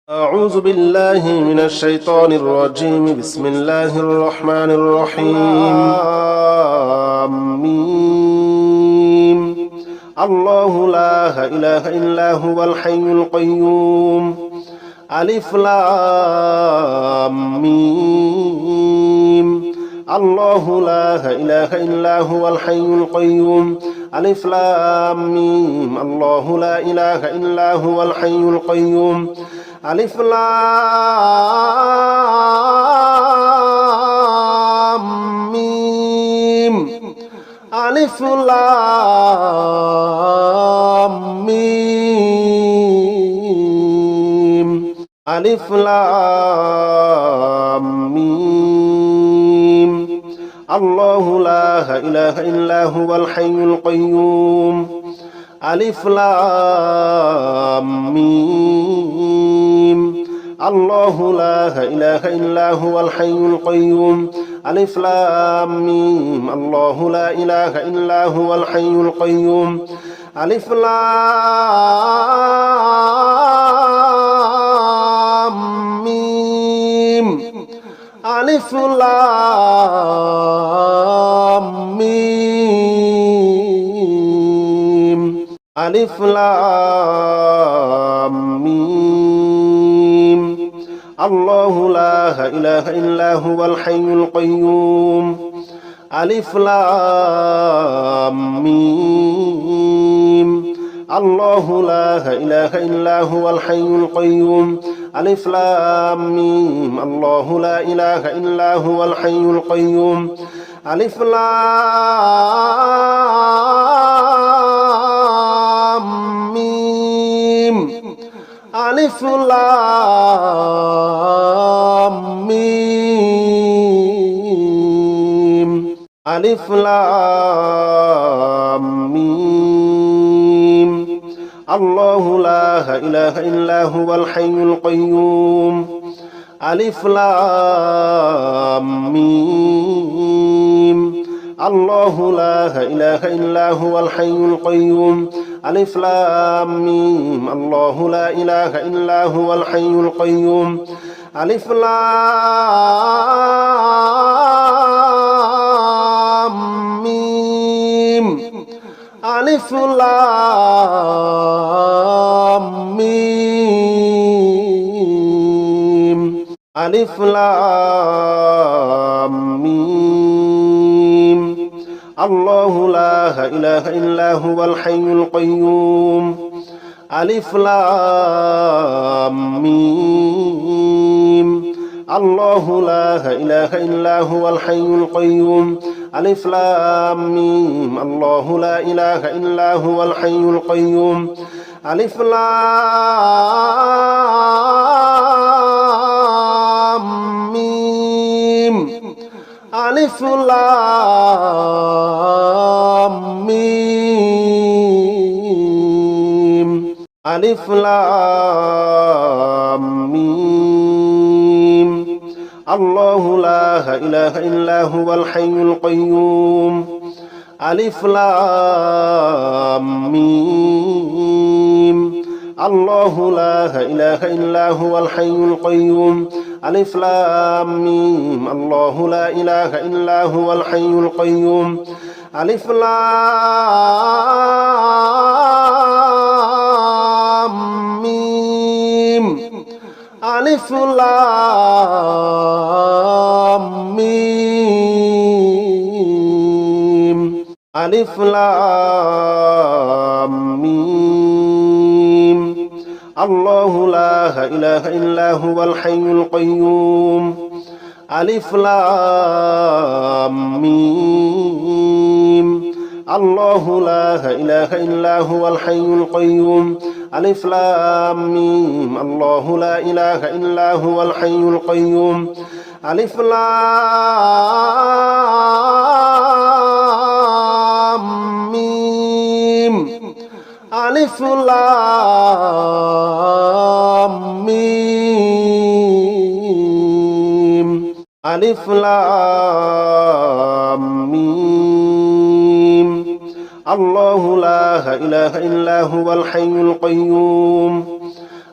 أعوذ بالله من الشيطان الرجيم بسم الله الرحمن الرحيم آمين الله لا إله إلا هو الحي القيوم ألف لام ميم الله لا إله إلا هو الحي القيوم ألف لام ميم الله لا إله إلا هو الحي القيوم ألف لام ميم ألف لام ميم ألف لام ميم الله لا إله إلا هو الحي القيوم ألف لام ميم الله لا إله إلا هو الحي القيوم ألف لام ميم الله لا إله إلا هو الحي القيوم ألف لام ميم ألف لام ميم ألف لام ميم الله لا إله إلا هو الحي القيوم ألف لام ميم الله لا إله إلا هو الحي القيوم ألف لام ميم الله لا إله إلا هو الحي القيوم ألف لام ميم ألف لام ميم ألف لام ميم الله لا إله إلا هو الحي القيوم ألف لام ميم الله لا إله إلا هو الحي القيوم ألف لام ميم الله لا إله إلا هو الحي القيوم ألف لام ميم ألف لام ميم ألف لام ميم الله لا إله إلا هو الحي القيوم ألف لام ميم الله لا إله إلا هو الحي القيوم ألف لام ميم الله لا إله إلا هو الحي القيوم ألف لام ميم ألف لام ميم ألف لام ميم الله لا إله إلا هو الحي القيوم ألف لام ميم الله لا إله إلا هو الحي القيوم ألف لام ميم الله لا إله إلا هو الحي القيوم ألف لام ميم ألف لام ميم ألف لام ميم الله لا إله إلا هو الحي القيوم ألف لام ميم الله لا إله إلا هو الحي القيوم ألف لام ميم الله لا إله إلا هو الحي القيوم ألف لام ميم ألف لام ميم ألف لام ميم الله لا إله إلا هو الحي القيوم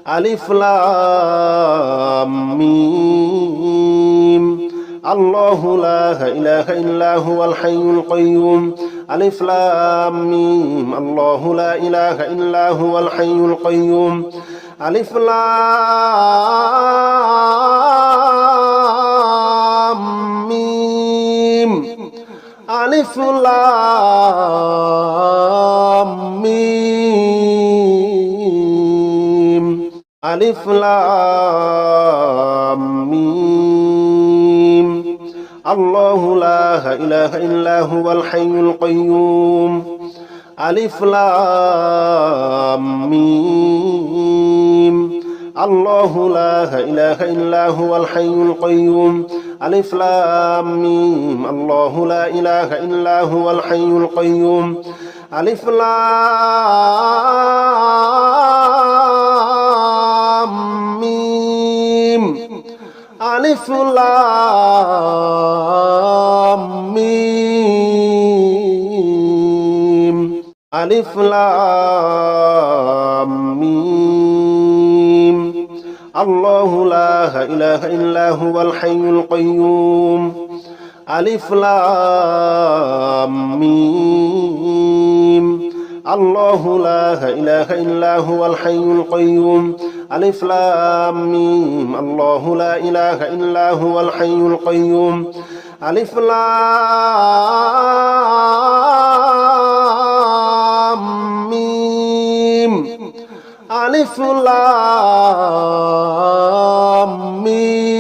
ألف لام ميم الله لا إله إلا هو الحي القيوم ألف لام ميم الله لا إله إلا هو الحي القيوم ألف لام ميم ألف لام ميم ألف لام ميم الله لا إله إلا هو الحي القيوم ألف لام ميم الله لا إله إلا هو الحي القيوم ألف لام ميم الله لا إله إلا هو الحي القيوم ألف لام ميم ألف لام ميم ألف لام ميم الله لا إله إلا هو الحي القيوم ألف لام ميم الله لا إله إلا هو الحي القيوم ألف لام ميم الله لا إله إلا هو الحي القيوم ألف لام ميم ألف لام ميم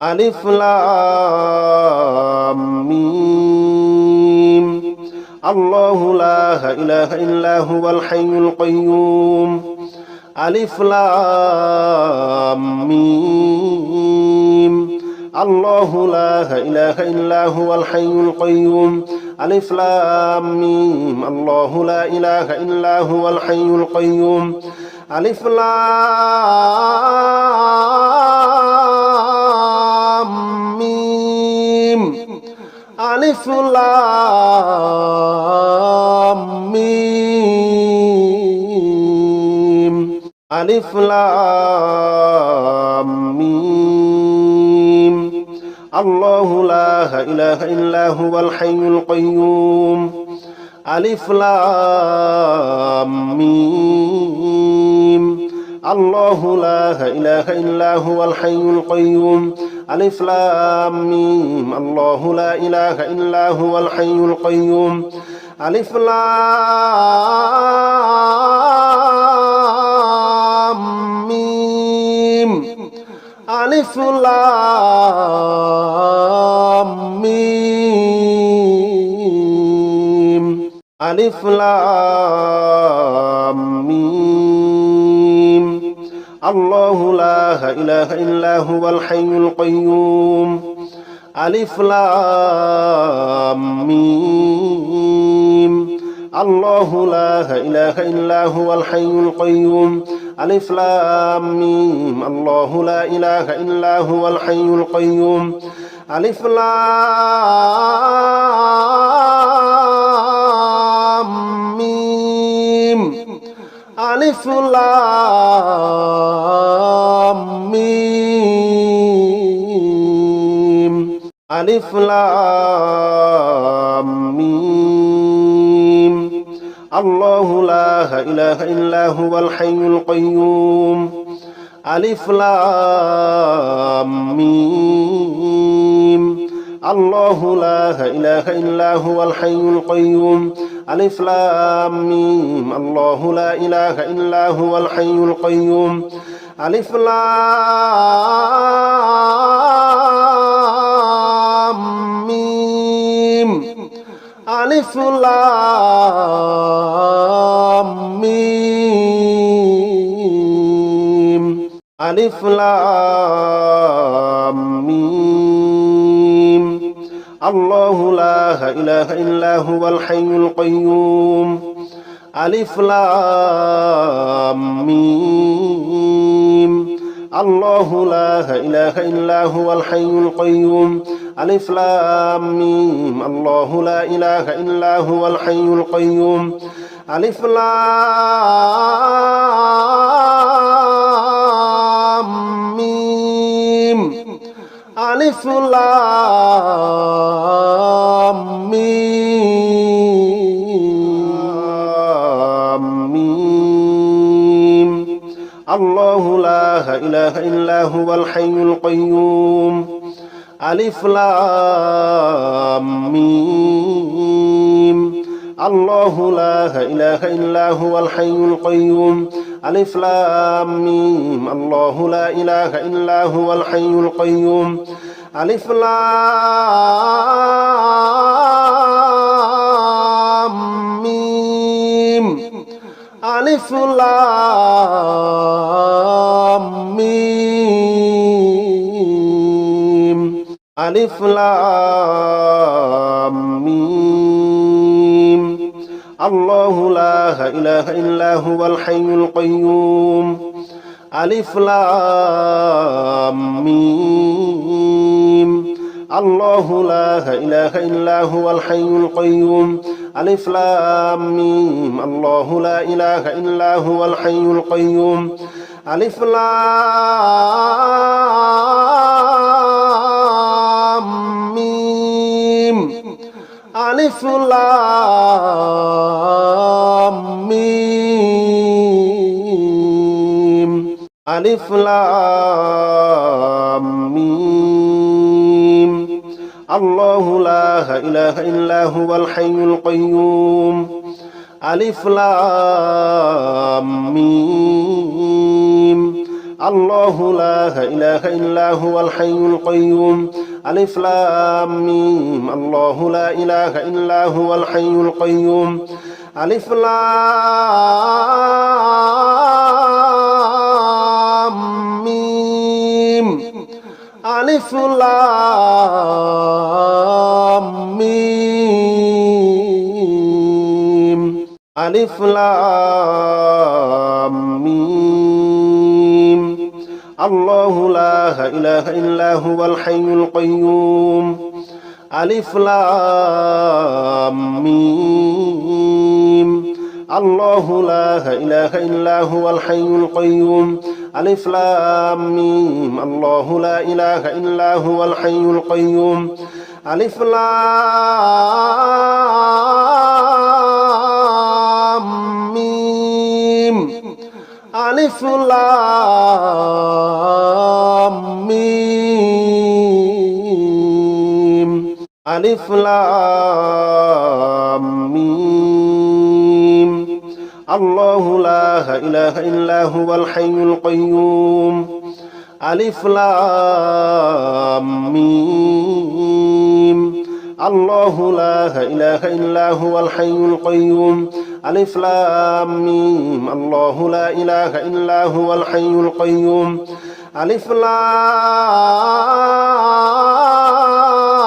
ألف لام ميم الله لا إله إلا هو الحي القيوم ألف لام ميم الله لا إله إلا هو الحي القيوم ألف لام ميم الله لا إله إلا هو الحي القيوم ألف لام ميم ألف لام ميم ألف لام ميم الله لا إله إلا هو الحي القيوم ألف لام ميم الله لا إله إلا هو الحي القيوم ألف لام ميم الله لا إله إلا هو الحي القيوم ألف لام ميم ألف لام ميم ألف لام ميم الله لا إله إلا هو الحي القيوم ألف لام ميم الله لا إله إلا هو الحي القيوم ألف لام ميم الله لا إله إلا هو الحي القيوم ألف لام ميم ألف لام ميم ألف لام ميم الله لا إله إلا هو الحي القيوم ألف لام ميم الله لا إله إلا هو الحي القيوم ألف لام ميم الله لا إله إلا هو الحي القيوم ألف لام ميم ألف لام ميم ألف لام ميم الله لا إله إلا هو الحي القيوم ألف لام ميم الله لا إله إلا هو الحي القيوم ألف لام ميم الله لا إله إلا هو الحي القيوم আলিফ লাম মিম আলিফ লাম মিম আল্লাহু লা ইলাহা ইল্লা হুয়াল হাইয়ুল কাইয়্যুম আলিফ লাম মিম আল্লাহু লা ইলাহা ইল্লা হুয়াল হাইয়ুল কাইয়্যুম আলিফ লাম মিম আল্লাহু লা ইলাহা ইল্লা হুয়াল হাইয়ুল কাইয়্যুম আলিফ লাম মিম আলিফ লাম মিম আলিফ লাম মিম আল্লাহু লা ইলাহা ইল্লা হুয়াল হাইয়ুল কাইয়্যুম আলিফ লাম মিম আল্লাহু লা ইলাহা ইল্লা হুয়াল হাইয়ুল কাইয়্যুম আলিফ লাম মিম আল্লাহু লা ইলাহা ইল্লা হুয়াল হাইয়ুল কাইয়্যুম আলিফ লাম মিম আলিফ লাম মিম আলিফ লাম মিম আল্লাহু লা ইলাহা ইল্লা হুয়াল হাইয়ুল কাইয়্যুম আলিফ লাম মিম আল্লাহু লা ইলাহা ইল্লা হুয়াল হাইয়ুল কাইয়্যুম আলিফ লাম মিম আল্লাহু লা ইলাহা ইল্লা হুয়াল হাইয়ুল কাইয়্যুম আলিফ লাম মিম আলিফ লাম মিম আলিফ লাম মিম আল্লাহু লা ইলাহা ইল্লা হুয়াল হাইয়ুল কাইয়্যুম আলিফ লাম মিম আল্লাহু লা ইলাহা ইল্লা হুয়াল হাইয়ুল কাইয়্যুম আলিফ লাম মিম আল্লাহু লা ইলাহা ইল্লা হুয়াল হাইয়ুল কাইয়্যুম আলিফ লাম মিম আলিফ লাম মিম আলিফ লাম মিম আল্লাহু লা ইলাহা ইল্লা হুয়াল হাইয়ুল কাইয়্যুম আলিফ লাম মিম আল্লাহু লা ইলাহা ইল্লা হুয়াল হাইয়ুল কাইয়্যুম আলিফ লাম মিম আল্লাহু লা ইলাহা ইল্লা হুয়াল হাইয়ুল কাইয়্যুম আলিফ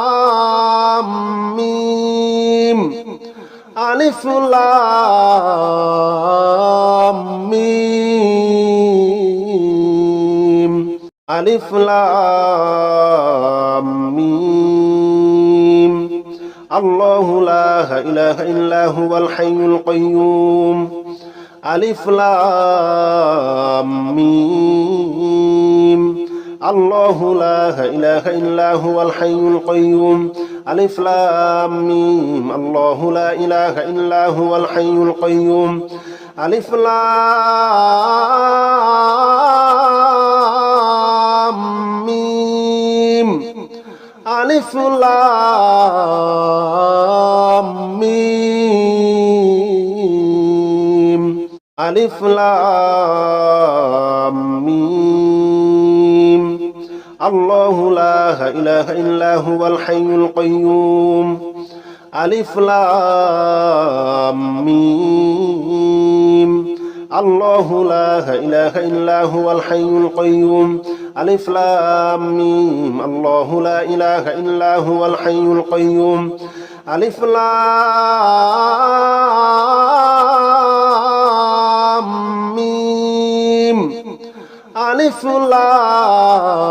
লাম মিম আলিফ লাম মিম আলিফ লাম মিম আল্লাহু লা ইলাহা ইল্লা হুয়াল হাইয়ুল কাইয়্যুম আলিফ লাম মিম আল্লাহু লা ইলাহা ইল্লা হুয়াল হাইয়ুল কাইয়্যুম আলিফ লাম মিম আল্লাহু লা ইলাহা ইল্লা হুয়াল হাইয়ুল কাইয়্যুম আলিফ লাম মিম আলিফ লাম মিম আলিফ লাম মিম আল্লাহু লা ইলাহা ইল্লা হুয়াল হাইয়ুল কাইয়্যুম আলিফ লাম মিম আল্লাহু লা ইলাহা ইল্লা হুয়াল হাইয়ুল কাইয়্যুম আলিফ লাম মিম আল্লাহু লা ইলাহা ইল্লা হুয়াল হাইয়ুল কাইয়্যুম আলিফ লাম মিম আলিফ লাম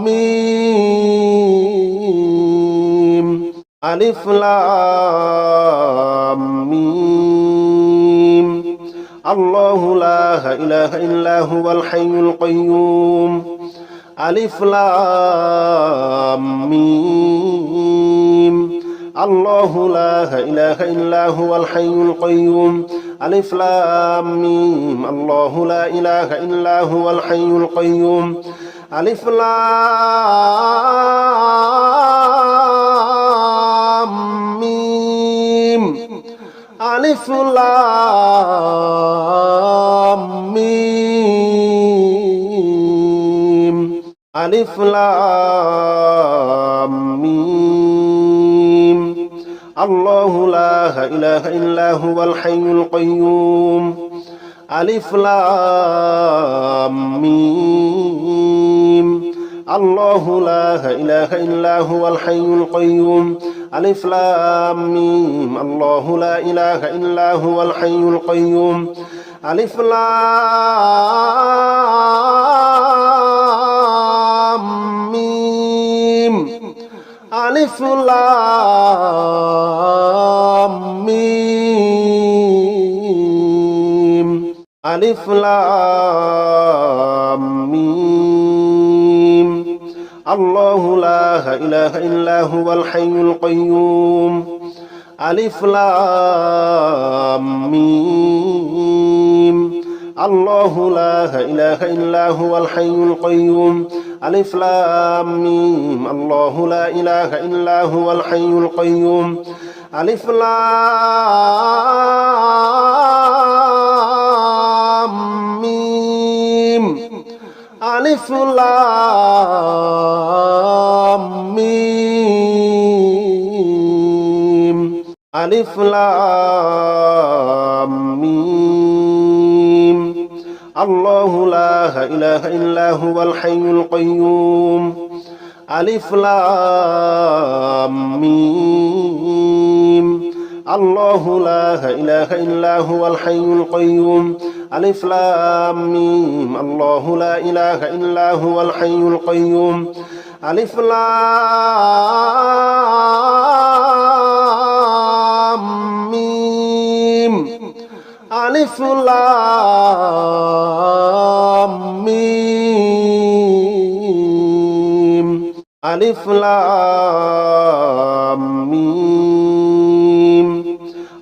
মিম আলিফ লাম ميم الله لا إله إلا هو الحي القيوم ألف لام ميم الله لا إله إلا هو الحي القيوم ألف لام ميم الله لا إله إلا هو الحي القيوم ألف لام ميم ألف لام ميم ألف لام ميم الله لا إله إلا هو الحي القيوم ألف لام ميم الله لا إله إلا هو الحي القيوم ألف لام ميم الله لا إله إلا هو الحي القيوم ألف لام ميم ألف لام ميم ألف لام ميم الله لا إله إلا هو الحي القيوم ألف لام ميم الله لا إله إلا هو الحي القيوم ألف لام ميم الله لا إله إلا هو الحي القيوم ألف لام ميم ألف لام ميم ألف لام ميم الله لا إله إلا هو الحي القيوم ألف لام ميم الله لا إله إلا هو الحي القيوم ألف لام ميم الله لا إله إلا هو الحي القيوم ألف لام ميم ألف لام ميم ألف لام ميم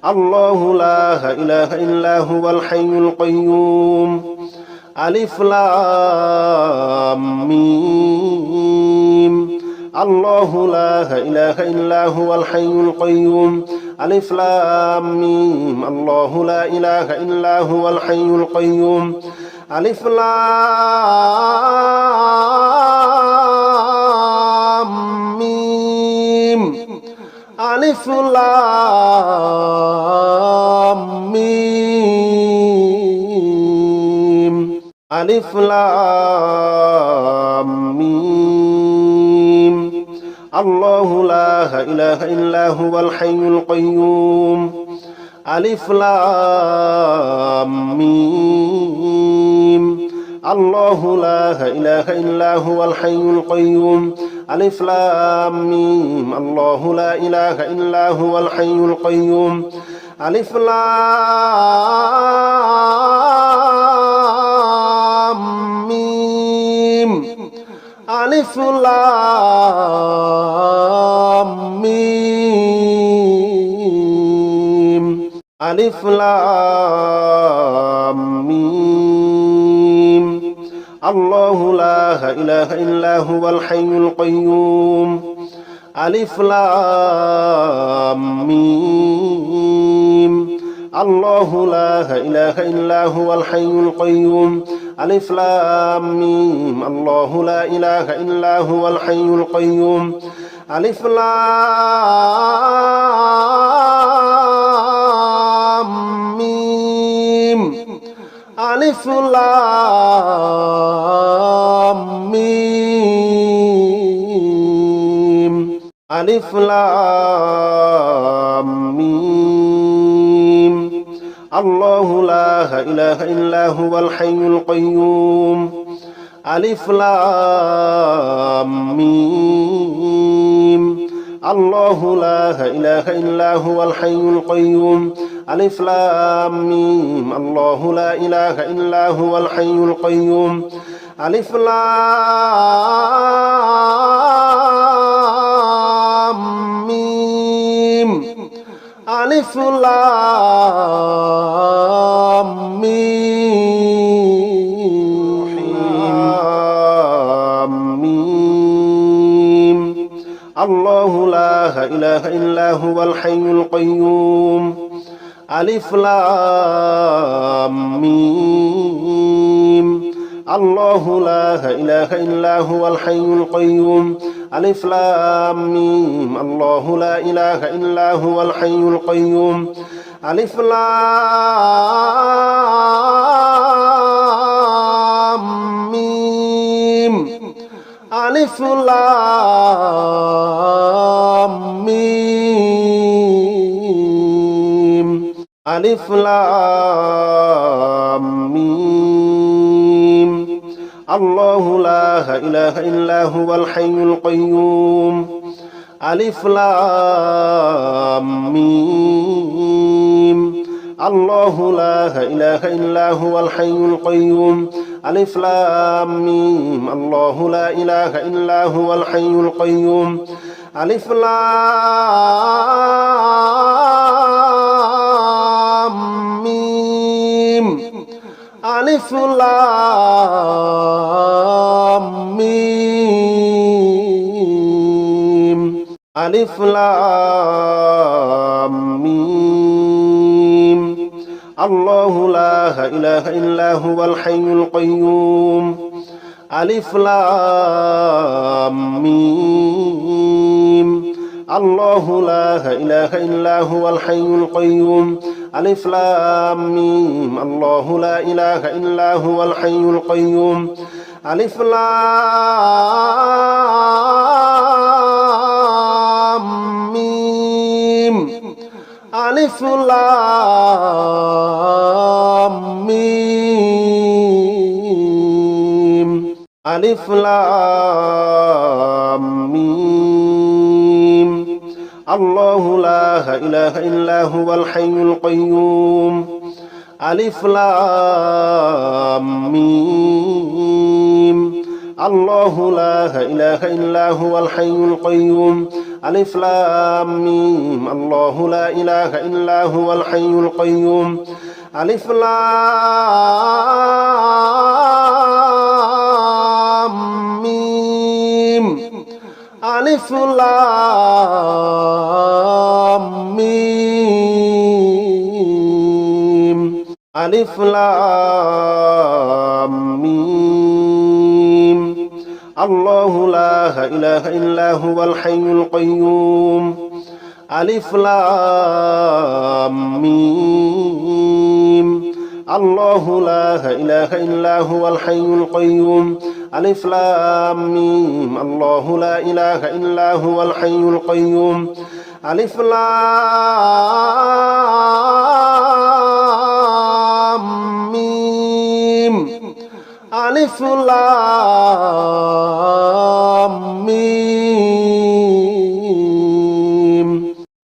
الله لا إله إلا هو الحي القيوم ألف لام ميم الله لا إله إلا هو الحي القيوم ألف لام ميم الله لا إله إلا هو الحي القيوم ألف لام ميم ألف لام ميم ألف لام ميم الله لا إله إلا هو الحي القيوم ألف لام ميم الله لا إله إلا هو الحي القيوم ألف لام ميم الله لا إله إلا هو الحي القيوم ألف لام ميم ألف لام ميم ألف لام ميم الله لا إله إلا هو الحي القيوم ألف لام ميم الله لا إله إلا هو الحي القيوم ألف لام ميم الله لا إله إلا هو الحي القيوم ألف لام ميم ألف لام ميم ألف لام ميم الله لا إله إلا هو الحي القيوم ألف لام ميم الله لا إله إلا هو الحي القيوم ألف لام ميم الله لا إله إلا هو الحي القيوم ألف لام ميم ألف لام ميم الله لا إله إلا هو الحي القيوم ألف لام ميم الله لا إله إلا هو الحي القيوم ألف لام ميم الله لا إله إلا هو الحي القيوم ألف لام ميم ألف لام ميم ألف لام ميم الله لا إله إلا هو الحي القيوم ألف لام ميم الله لا إله إلا هو الحي القيوم ألف لام ميم الله لا إله إلا هو الحي القيوم ألف لام ميم ألف لام ميم ألف لام ميم الله لا إله إلا هو الحي القيوم ألف لام ميم الله لا إله إلا هو الحي القيوم ألف لام ميم الله لا إله إلا هو الحي القيوم ألف لام ميم ألف لام ميم ألف لام ميم الله لا إله إلا هو الحي القيوم ألف لام ميم الله لا إله إلا هو الحي القيوم ألف لام ميم الله لا إله إلا هو الحي القيوم ألف لام ميم ألف لام ميم ألف لام ميم الله لا إله إلا هو الحي القيوم ألف لام ميم الله لا إله إلا هو الحي القيوم ألف لام ميم الله لا إله إلا هو الحي القيوم ألف لام ميم ألف لام ميم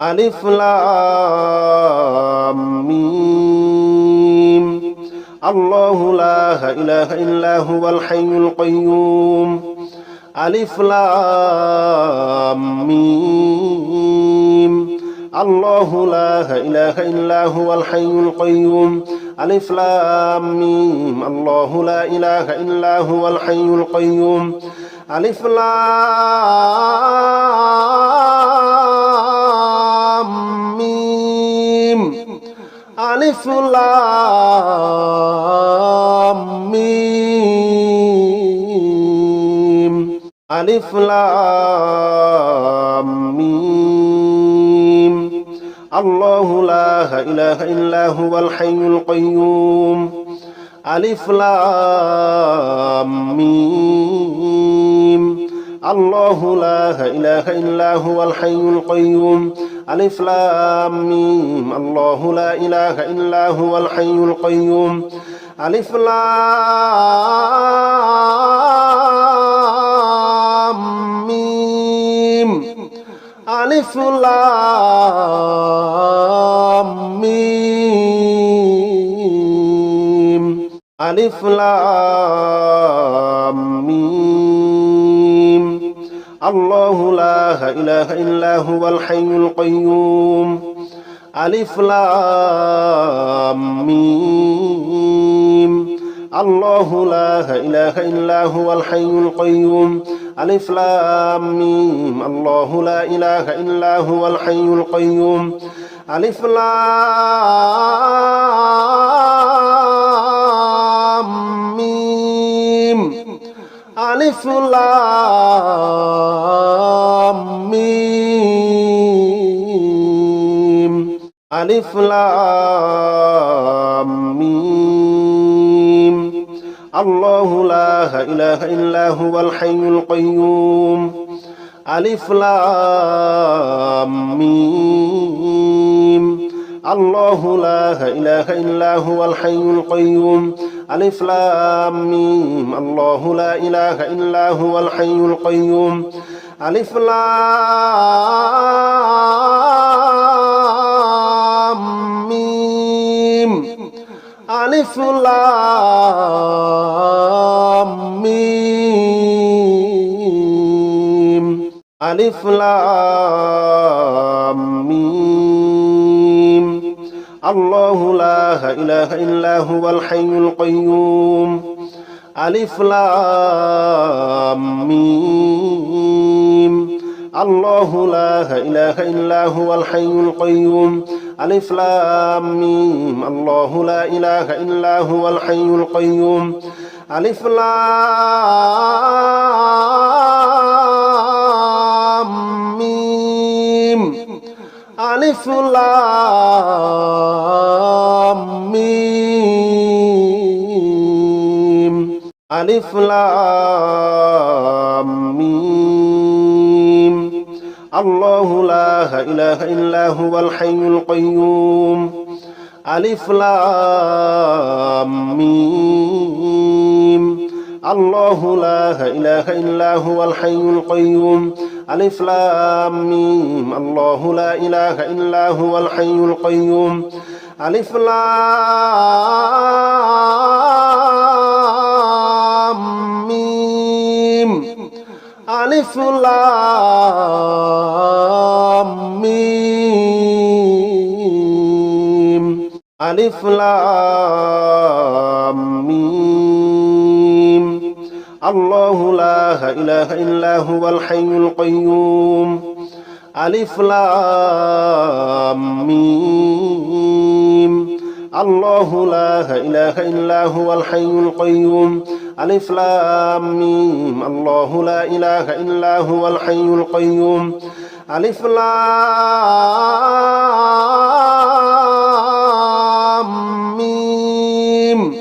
ألف لام ميم الله لا إله إلا هو الحي القيوم ألف لام ميم الله لا إله إلا هو الحي القيوم ألف لام ميم الله لا إله إلا هو الحي القيوم ألف لام ميم ألف لام ميم ألف لام ميم الله لا إله إلا هو الحي القيوم ألف لام ميم الله لا إله إلا هو الحي القيوم ألف لام ميم الله لا إله إلا هو الحي القيوم ألف لام ميم ألف لام ميم ألف لام ميم الله لا إله إلا هو الحي القيوم ألف لام ميم الله لا إله إلا هو الحي القيوم ألف لام ميم الله لا إله إلا هو الحي القيوم ألف لام ميم ألف لام ميم ألف لام ميم الله لا إله إلا هو الحي القيوم ألف لام ميم الله لا إله إلا هو الحي القيوم ألف لام ميم الله لا إله إلا هو الحي القيوم ألف لام ميم ألف لام ميم ألف لام ميم الله لا إله إلا هو الحي القيوم ألف لام ميم الله لا إله إلا هو الحي القيوم ألف لام ميم الله لا إله إلا هو الحي القيوم ألف لام ميم ألف لام ميم ألف لام ميم الله لا إله إلا هو الحي القيوم ألف لام ميم الله لا إله إلا هو الحي القيوم ألف لام ميم الله لا إله إلا هو الحي القيوم ألف لام ميم ألف لام ميم ألف لام ميم الله لا إله إلا هو الحي القيوم ألف لام ميم الله لا إله إلا هو الحي القيوم ألف لام ميم الله لا إله إلا هو الحي القيوم ألف لام ميم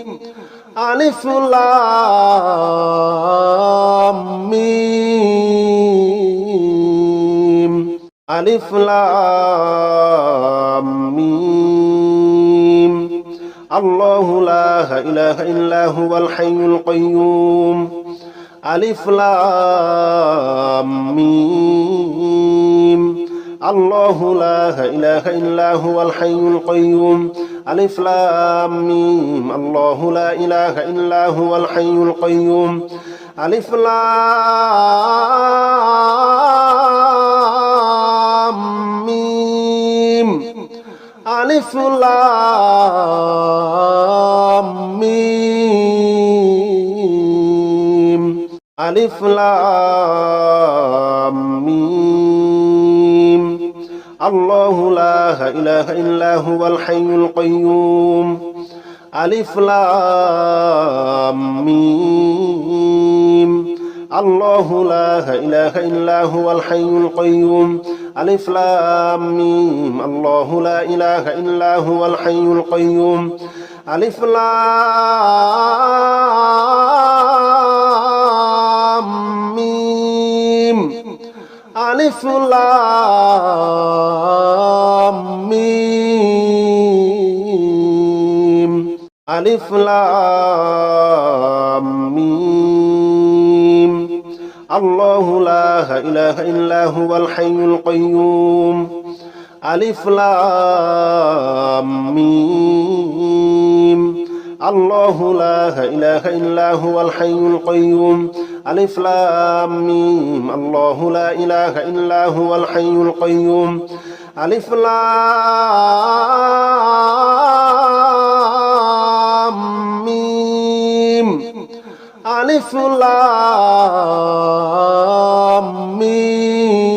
ألف لام ميم ألف لام ميم الله لا إله إلا هو الحي القيوم ألف لام ميم الله لا إله إلا هو الحي القيوم ألف لام ميم الله لا إله إلا هو الحي القيوم ألف لام ميم ألف لام ميم ألف لام ميم الله لا إله إلا هو الحي القيوم ألف لام ميم الله لا إله إلا هو الحي القيوم ألف لام ميم الله لا إله إلا هو الحي القيوم ألف لام ميم ألف لام ميم ألف لام ميم الله لا إله إلا هو الحي القيوم ألف لام ميم الله لا إله إلا هو الحي القيوم ألف لام ميم الله لا إله إلا هو الحي القيوم ألف لام ميم ألف لام ميم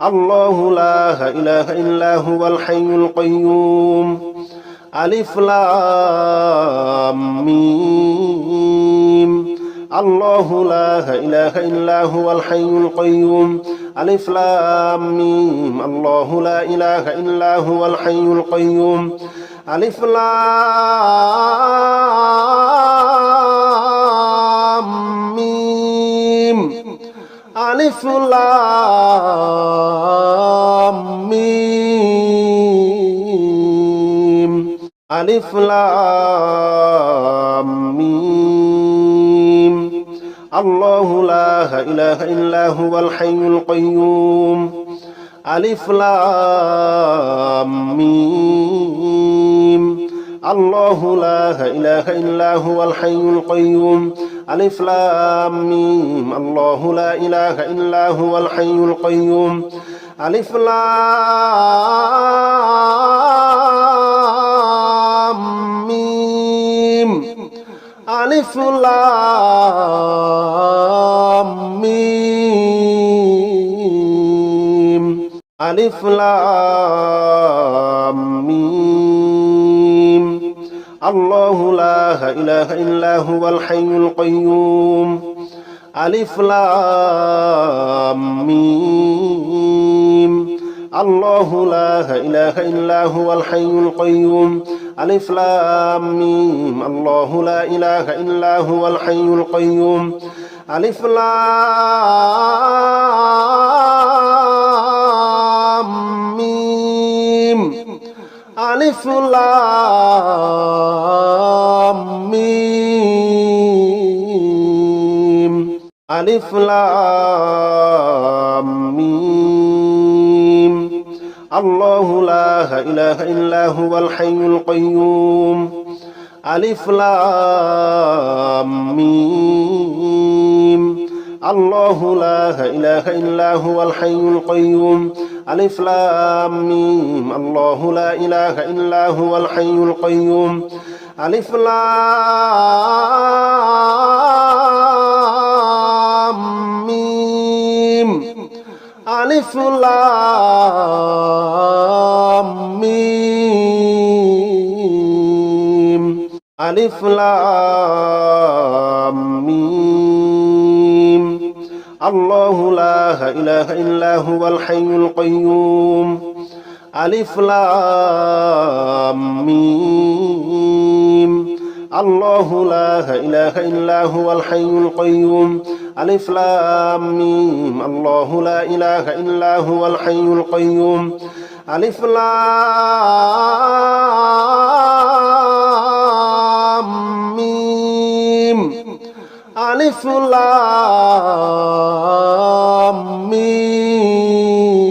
الله لا إله إلا هو الحي القيوم ألف لام ميم الله لا إله إلا هو الحي القيوم ألف لام ميم الله لا إله إلا هو الحي القيوم ألف لام ميم ألف لام ميم ألف لام ميم الله لا إله إلا هو الحي القيوم ألف لام ميم الله لا إله إلا هو الحي القيوم ألف لام ميم الله لا إله إلا هو الحي القيوم ألف لام ميم ألف لام ميم ألف لام ميم الله لا إله إلا هو الحي القيوم ألف لام ميم الله لا إله إلا هو الحي القيوم ألف لام ميم الله لا إله إلا هو الحي القيوم ألف لام ميم ألف لام ميم ألف لام ميم الله لا إله إلا هو الحي القيوم ألف لام ميم الله لا إله إلا هو الحي القيوم ألف لام ميم الله لا إله إلا هو الحي القيوم ألف لام ميم ألف لام ميم ألف لام ميم الله لا إله إلا هو الحي القيوم ألف لام ميم الله لا إله إلا هو الحي القيوم ألف لام ميم الله لا إله إلا هو الحي القيوم ألف لام ميم ألف لام ميم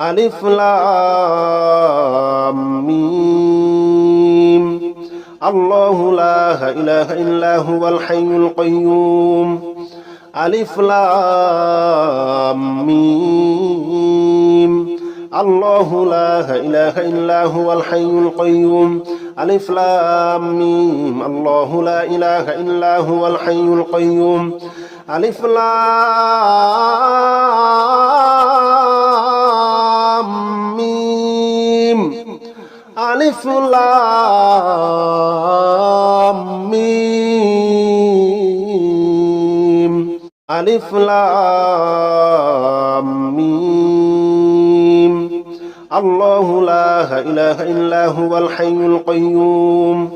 ألف لام ميم الله لا إله إلا هو الحي القيوم ألف لام ميم الله لا إله إلا هو الحي القيوم ألف لام ميم الله لا إله إلا هو الحي القيوم ألف لام ميم ألف لام ميم ألف لام ميم الله لا إله إلا هو الحي القيوم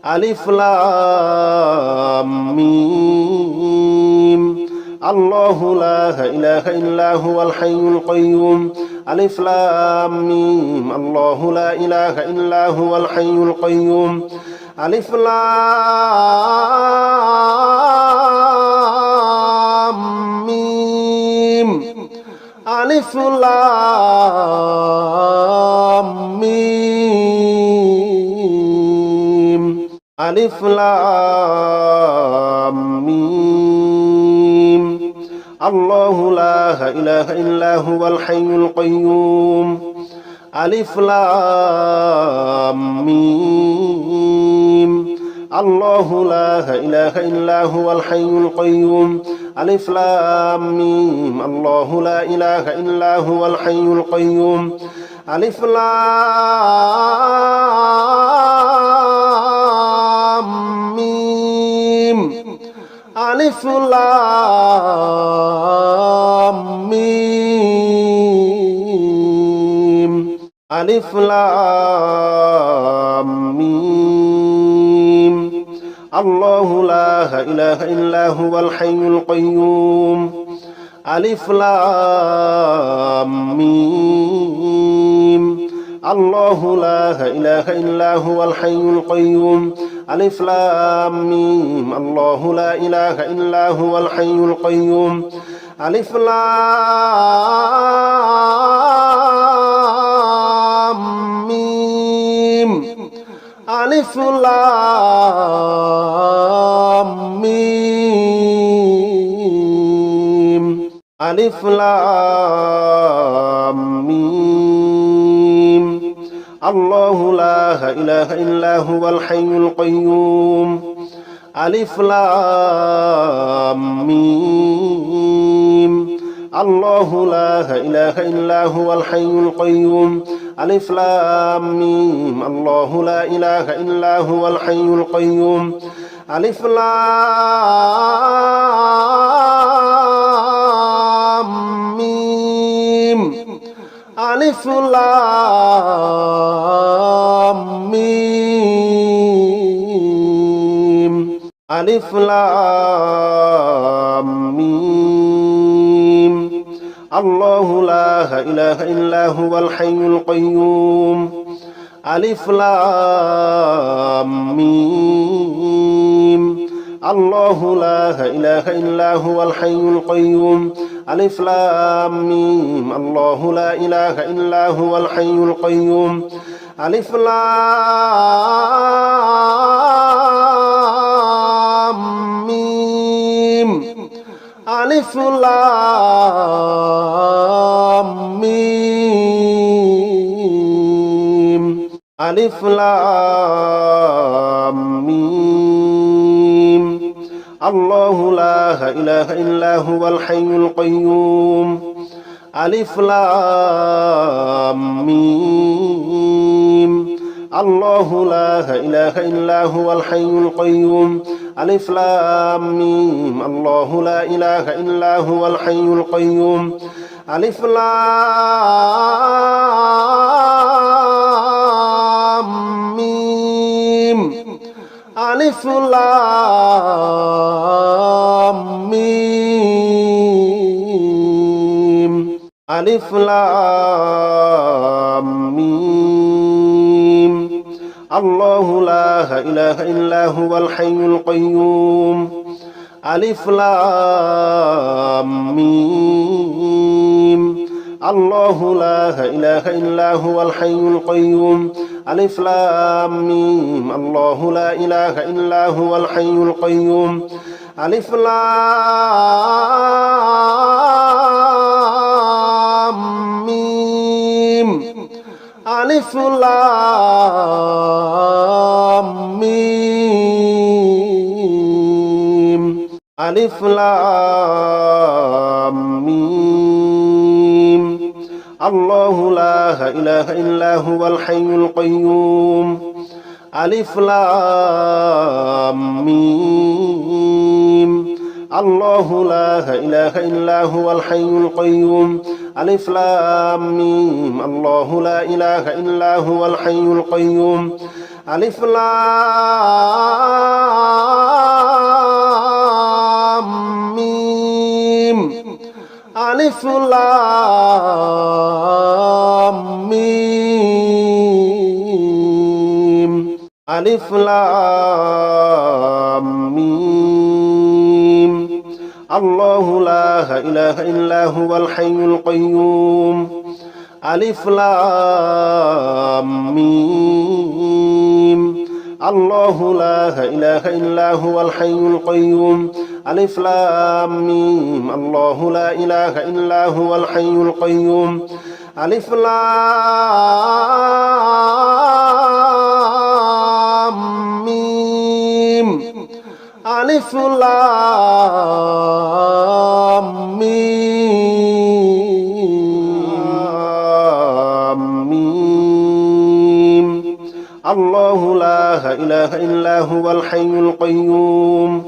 ألف لام ميم الله لا إله إلا هو الحي القيوم ألف لام ميم الله لا إله إلا هو الحي القيوم ألف لام ميم আলিফ লাম মিম আলিফ লাম মিম আল্লাহু লা ইলাহা ইল্লা হুয়াল হাইয়ুল কাইয়্যুম আলিফ লাম মিম আল্লাহু লা ইলাহা ইল্লা হুয়াল হাইয়ুল কাইয়্যুম আলিফ লাম মিম আল্লাহু লা ইলাহা ইল্লা হুয়াল হাইয়ুল কাইয়্যুম আলিফ লাম মিম আলিফ লাম মিম আলিফ লাম মিম আল্লাহু লা ইলাহা ইল্লা হুয়াল হাইয়ুল কাইয়্যুম আলিফ লাম মিম আল্লাহু লা ইলাহা ইল্লা হুয়াল হাইয়ুল কাইয়্যুম আলিফ লাম মিম আল্লাহু লা ইলাহা ইল্লা হুয়াল হাইয়ুল কাইয়্যুম আলিফ লাম মিম আলিফ লাম মিম আলিফ লাম মিম আল্লাহু লা ইলাহা ইল্লা হুয়াল হাইয়ুল কাইয়্যুম আলিফ লাম মিম আল্লাহু লা ইলাহা ইল্লা হুয়াল হাইয়ুল কাইয়্যুম আলিফ লাম মিম আল্লাহু লা ইলাহা ইল্লা হুয়াল হাইয়ুল কাইয়্যুম আলিফ লাম মিম আলিফ লাম মিম আলিফ লাম মিম আল্লাহু লা ইলাহা ইল্লা হুয়াল হাইয়ুল কাইয়্যুম আলিফ লাম মিম আল্লাহু লা ইলাহা ইল্লা হুয়াল হাইয়ুল কাইয়্যুম আলিফ লাম মিম আল্লাহু লা ইলাহা ইল্লা হুয়াল হাইয়ুল কাইয়্যুম আলিফ লাম মিম আলিফ লাম মিম আলিফ লাম মিম আল্লাহু লা ইলাহা ইল্লা হুয়াল হাইয়ুল কাইয়্যুম আলিফ লাম মিম আল্লাহু লা ইলাহা ইল্লা হুয়াল হাইয়ুল কাইয়্যুম আলিফ লাম মিম আল্লাহু লা ইলাহা ইল্লা হুয়াল হাইয়ুল কাইয়্যুম আলিফ লাম মিম আলিফ লাম মিম আলিফ লাম মিম আল্লাহু লা ইলাহা ইল্লা হুয়াল হাইয়ুল কাইয়্যুম আলিফ লাম মিম আল্লাহু লা ইলাহা ইল্লা হুয়াল হাইয়ুল কাইয়্যুম আলিফ লাম মিম আল্লাহু লা ইলাহা ইল্লা হুয়াল হাইয়ুল কাইয়্যুম আলিফ লাম মিম আলিফ লাম মিম আলিফ লাম মিম আল্লাহু লা ইলাহা ইল্লা হুয়াল হাইয়ুল কাইয়্যুম আলিফ লাম মিম আল্লাহু লা ইলাহা ইল্লা হুয়াল হাইয়ুল কাইয়্যুম আলিফ লাম মিম আল্লাহু লা ইলাহা ইল্লা হুয়াল হাইয়ুল কাইয়্যুম আলিফ লাম মিম আলিফ লাম মিম আলিফ লাম মিম الله لا إله إلا هو الحي القيوم ألف لام ميم الله لا إله إلا هو الحي القيوم ألف لام ميم الله لا إله إلا هو الحي القيوم ألف لام ميم ألف لام ميم الله لا إله إلا هو الحي القيوم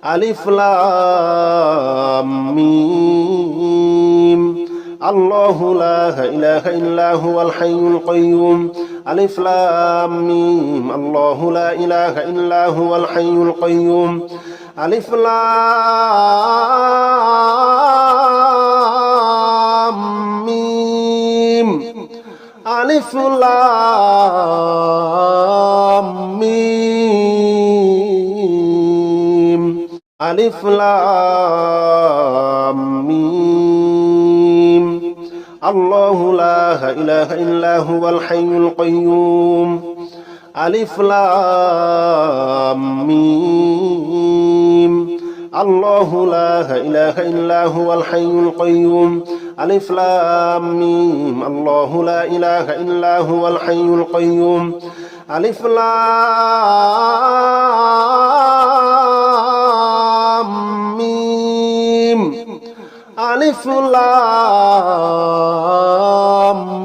ألف لام ميم الله لا إله إلا هو الحي القيوم ألف لام ميم الله لا إله إلا هو الحي القيوم ألف لام ميم ألف لام ميم ألف لام ميم الله لا إله إلا هو الحي القيوم ألف لام ميم الله لا إله إلا هو الحي القيوم ألف لام ميم الله لا إله إلا هو الحي القيوم ألف لام ميم ألف لام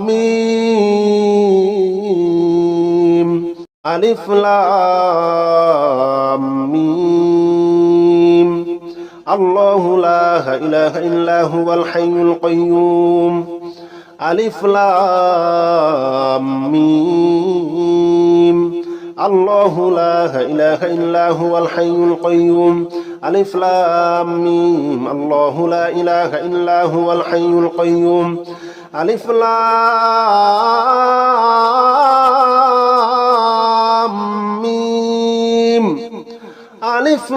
ميم ألف لام ميم الله لا إله إلا هو الحي القيوم ألف لام ميم الله لا إله إلا هو الحي القيوم ألف لام ميم الله لا إله إلا هو الحي القيوم ألف لام ميم ألف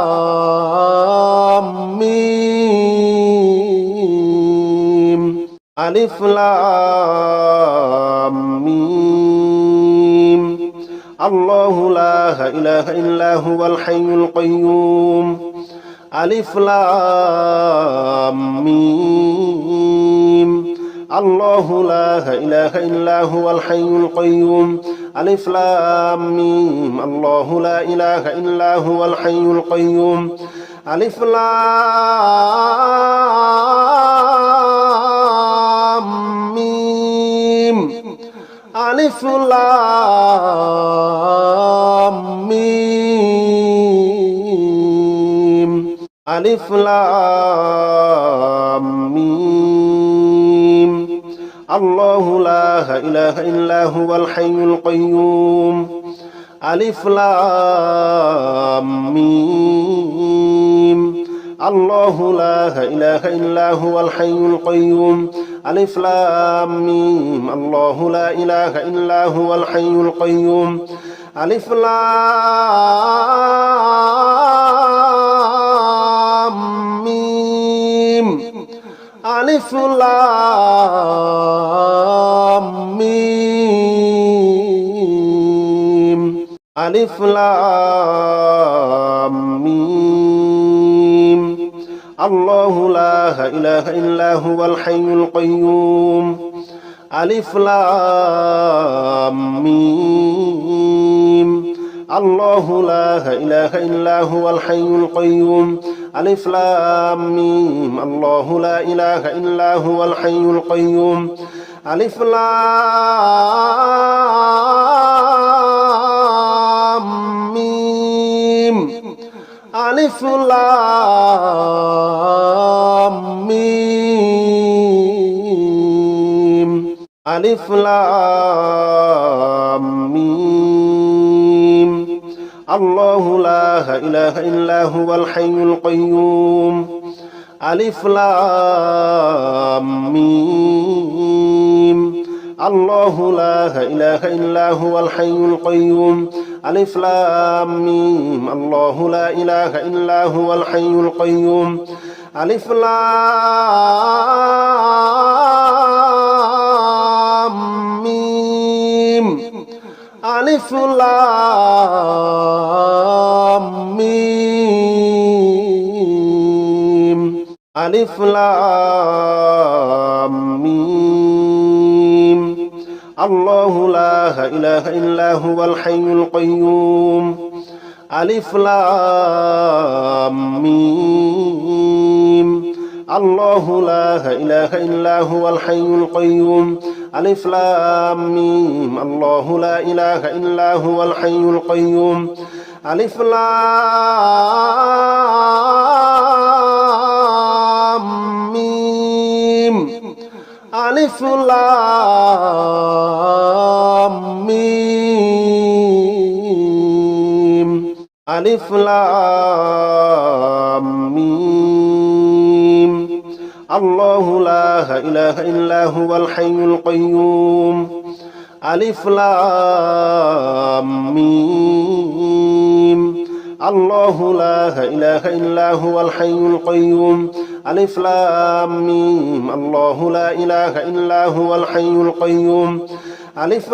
لام ميم ألف لام ميم الله لا إله إلا هو الحي القيوم ألف لام ميم الله لا إله إلا هو الحي القيوم ألف لام ميم الله لا إله إلا هو الحي القيوم ألف لام ميم ألف لام ميم ألف لام ميم الله لا إله إلا هو الحي القيوم ألف لام ميم الله لا إله إلا هو الحي القيوم ألف لام ميم الله لا إله إلا هو الحي القيوم ألف لام ميم ألف لام ميم ألف لام ميم الله لا إله إلا هو الحي القيوم ألف لام ميم الله لا إله إلا هو الحي القيوم ألف لام ميم الله لا إله إلا هو الحي القيوم ألف لام ميم ألف لام ميم ألف لام ميم الله لا إله إلا هو الحي القيوم ألف لام ميم الله لا إله إلا هو الحي القيوم ألف لام ميم الله لا إله إلا هو الحي القيوم ألف لام ميم ألف لام ميم ألف لام ميم الله لا إله إلا هو الحي القيوم ألف لام ميم الله لا إله إلا هو الحي القيوم ألف لام ميم الله لا إله إلا هو الحي القيوم ألف لام ميم ألف لام ميم ألف لام ميم الله لا إله إلا هو الحي القيوم ألف لام ميم الله لا إله إلا هو الحي القيوم ألف لام ميم الله لا إله إلا هو الحي القيوم ألف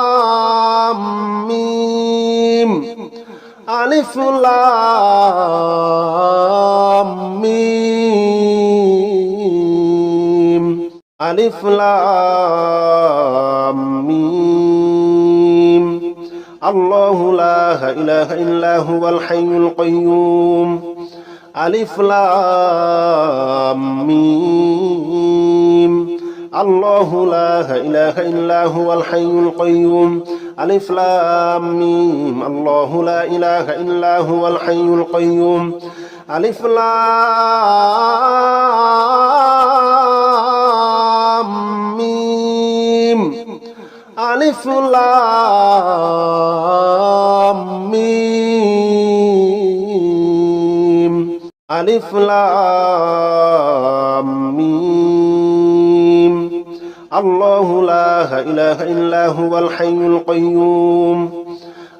لام ميم ألف لام ميم ألف لام ميم الله لا إله إلا هو الحي القيوم ألف لام ميم الله لا إله إلا هو الحي القيوم ألف لام ميم الله لا إله إلا هو الحي القيوم ألف لام ميم ألف لام ميم ألف لام ميم الله لا إله إلا هو الحي القيوم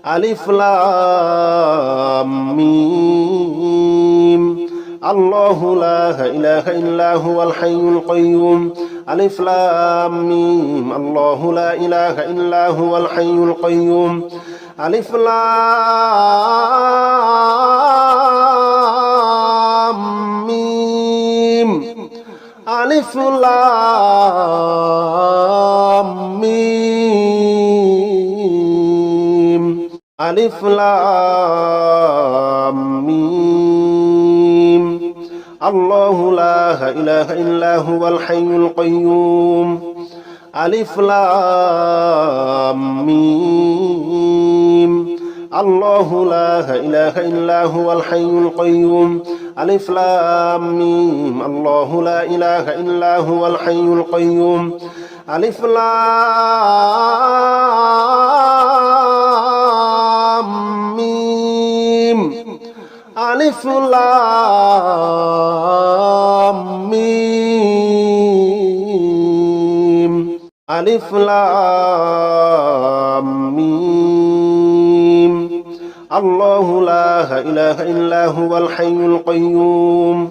ألف لام ميم الله لا إله إلا هو الحي القيوم ألف لام ميم الله لا إله إلا هو الحي القيوم ألف لام ميم ألف لام ميم ألف لام ميم الله لا إله إلا هو الحي القيوم ألف لام ميم الله لا إله إلا هو الحي القيوم ألف لام ميم الله لا إله إلا هو الحي القيوم ألف لام ميم ألف لام ميم ألف لام ميم الله لا إله إلا هو الحي القيوم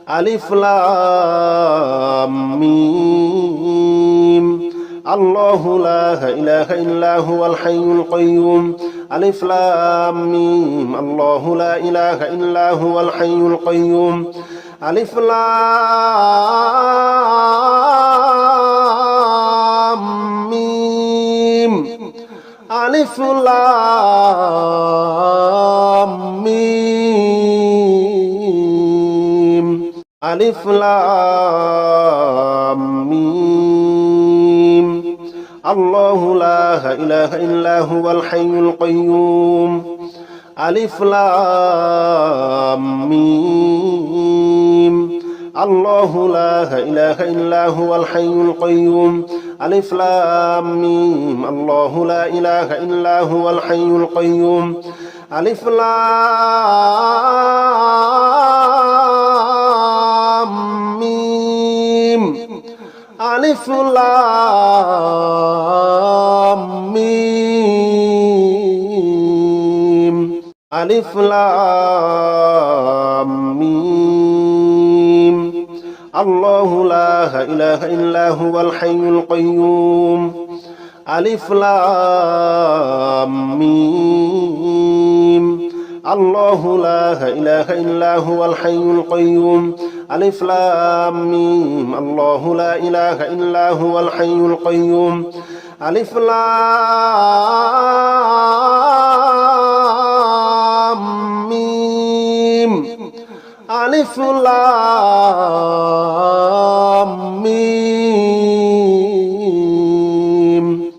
ألف لام ميم الله لا إله إلا هو الحي القيوم ألف لام ميم الله لا إله إلا هو الحي القيوم ألف لام ميم ألف لام ميم ألف لام ميم الله لا إله إلا هو الحي القيوم ألف لام ميم الله لا إله إلا هو الحي القيوم ألف لام ميم الله لا إله إلا هو الحي القيوم ألف لام ميم আলিফ লাম মিম আলিফ লাম মিম আল্লাহু লা ইলাহা ইল্লা হুয়াল হাইয়ুল কাইয়্যুম আলিফ লাম মিম আল্লাহু লা ইলাহা ইল্লা হুয়াল হাইয়ুল কাইয়্যুম আলিফ লাম মিম আল্লাহু লা ইলাহা ইল্লা হুয়াল হাইয়ুল কাইয়্যুম আলিফ লাম মিম আলিফ লাম